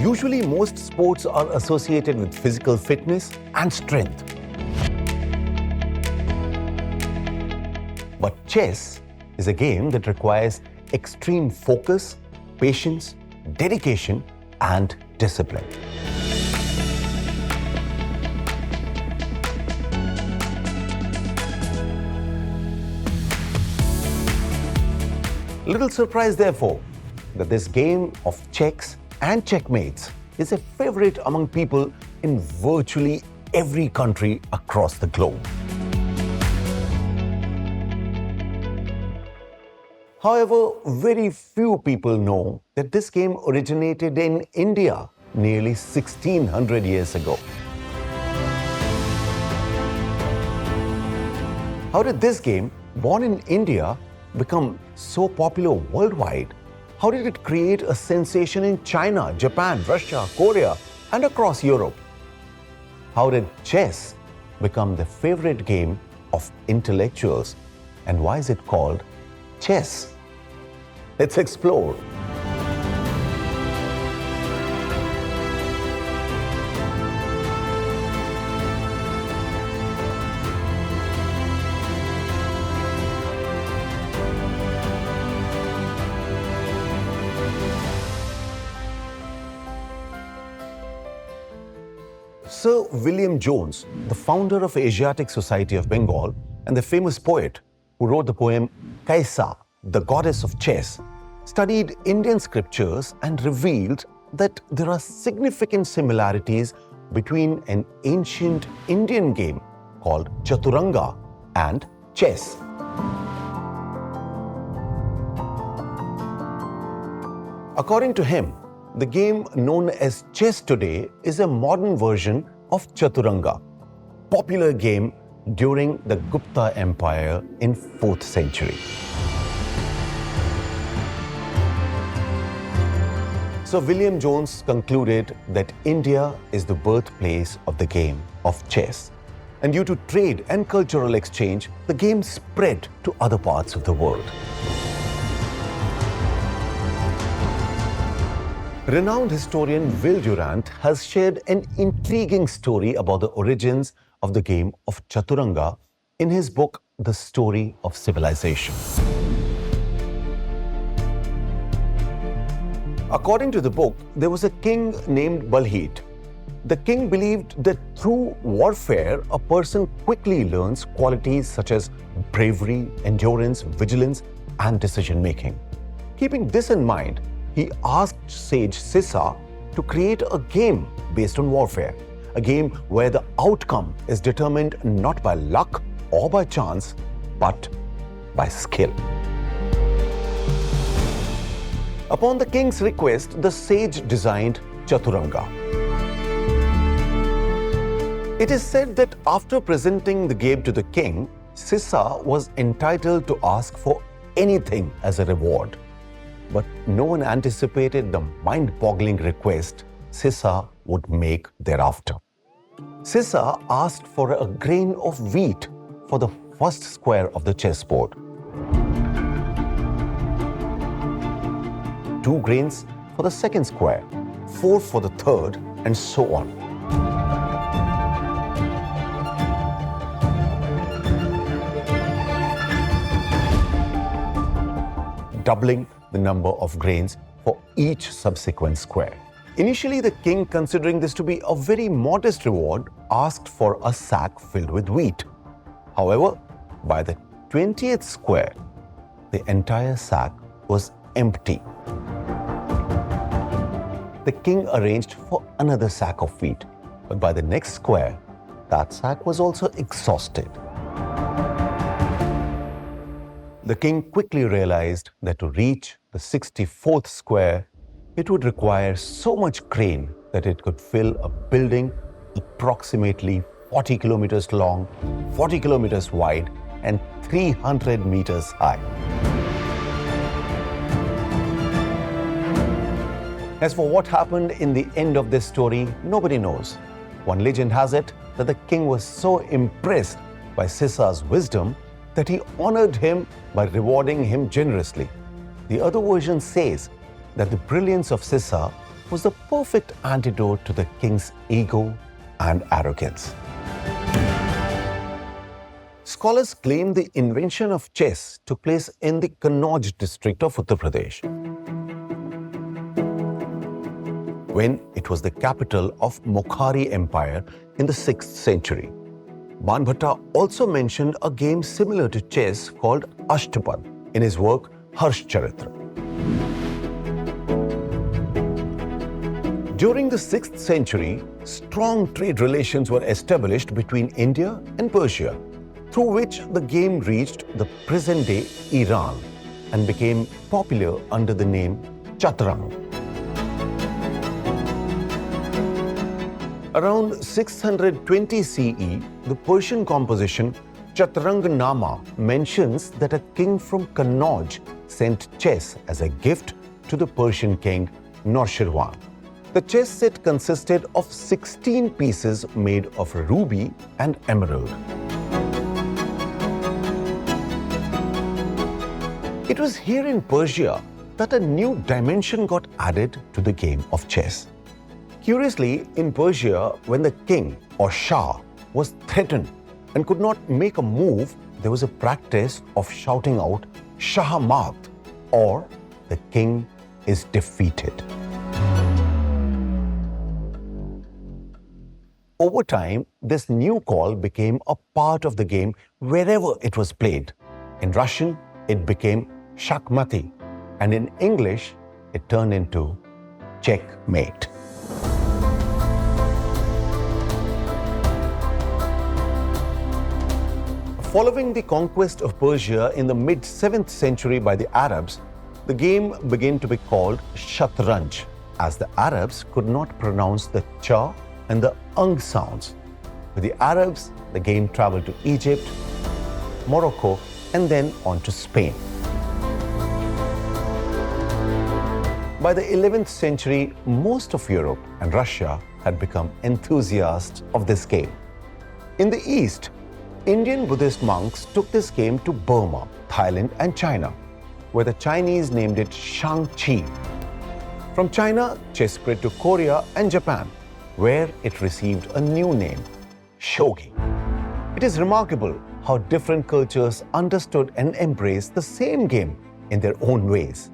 Usually, most sports are associated with physical fitness and strength. But chess is a game that requires extreme focus, patience, dedication, and discipline. Little surprise, therefore, that this game of checks and checkmates is a favorite among people in virtually every country across the globe. However, very few people know that this game originated in India nearly 1600 years ago. How did this game, born in India, become so popular worldwide? How did it create a sensation in China, Japan, Russia, Korea, and across Europe? How did chess become the favorite game of intellectuals? And why is it called chess? Let's explore. Sir William Jones, the founder of Asiatic Society of Bengal and the famous poet who wrote the poem Kaisa, the goddess of chess, studied Indian scriptures and revealed that there are significant similarities between an ancient Indian game called Chaturanga and chess. According to him, the game known as chess today is a modern version of Chaturanga, popular game during the Gupta Empire in 4th century. So William Jones concluded that India is the birthplace of the game of chess. And due to trade and cultural exchange, the game spread to other parts of the world. Renowned historian Will Durant has shared an intriguing story about the origins of the game of Chaturanga in his book, The Story of Civilization. According to the book, there was a king named Balhait. The king believed that through warfare, a person quickly learns qualities such as bravery, endurance, vigilance, and decision-making. Keeping this in mind, he asked sage Sissa to create a game based on warfare, a game where the outcome is determined not by luck or by chance, but by skill. Upon the king's request, the sage designed Chaturanga. It is said that after presenting the game to the king, Sissa was entitled to ask for anything as a reward. But no one anticipated the mind-boggling request Sissa would make thereafter. Sissa asked for a grain of wheat for the first square of the chessboard, 2 grains for the second square, 4 for the third, and so on. Doubling the number of grains for each subsequent square. Initially, the king, considering this to be a very modest reward, asked for a sack filled with wheat. However, by the 20th square, the entire sack was empty. The king arranged for another sack of wheat, but by the next square, that sack was also exhausted. The king quickly realized that to reach the 64th square, it would require so much grain that it could fill a building approximately 40 kilometers long, 40 kilometers wide, and 300 meters high. As for what happened in the end of this story, nobody knows. One legend has it that the king was so impressed by Sissa's wisdom that he honored him by rewarding him generously. The other version says that the brilliance of Sissa was the perfect antidote to the king's ego and arrogance. Scholars claim the invention of chess took place in the Kannauj district of Uttar Pradesh, when it was the capital of Mukhari Empire in the 6th century. Banbhatta also mentioned a game similar to chess called Ashtapad in his work Harsh Charitra. During the 6th century, strong trade relations were established between India and Persia, through which the game reached the present-day Iran and became popular under the name Chatrang. Around 620 CE, the Persian composition Chaturanga mentions that a king from Kannauj sent chess as a gift to the Persian king Noshirwan. The chess set consisted of 16 pieces made of ruby and emerald. It was here in Persia that a new dimension got added to the game of chess. Curiously, in Persia, when the king or Shah was threatened and could not make a move, there was a practice of shouting out Shah Maat, or the king is defeated. Over time, this new call became a part of the game wherever it was played. In Russian, it became Checkmate, and in English, it turned into Checkmate. Following the conquest of Persia in the mid-7th century by the Arabs, the game began to be called Shatranj, as the Arabs could not pronounce the cha and the ang sounds. With the Arabs, the game traveled to Egypt, Morocco, and then on to Spain. By the 11th century, most of Europe and Russia had become enthusiasts of this game. In the East, Indian Buddhist monks took this game to Burma, Thailand, and China, where the Chinese named it Shang-Chi. From China, chess spread to Korea and Japan, where it received a new name, Shogi. It is remarkable how different cultures understood and embraced the same game in their own ways.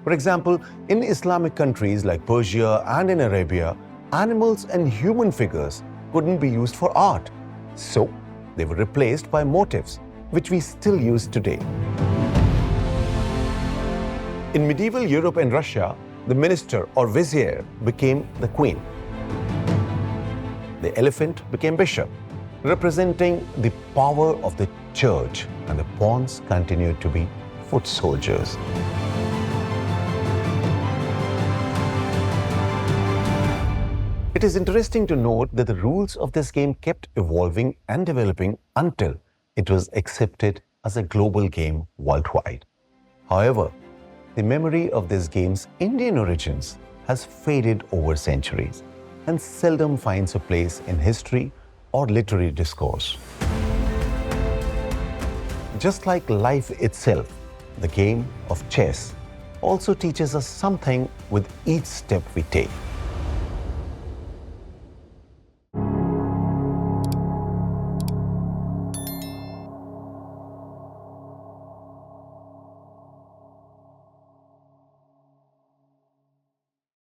For example, in Islamic countries like Persia and in Arabia, animals and human figures couldn't be used for art. So, they were replaced by motifs, which we still use today. In medieval Europe and Russia, the minister or vizier became the queen. The elephant became bishop, representing the power of the church, and the pawns continued to be foot soldiers. It is interesting to note that the rules of this game kept evolving and developing until it was accepted as a global game worldwide. However, the memory of this game's Indian origins has faded over centuries and seldom finds a place in history or literary discourse. Just like life itself, the game of chess also teaches us something with each step we take.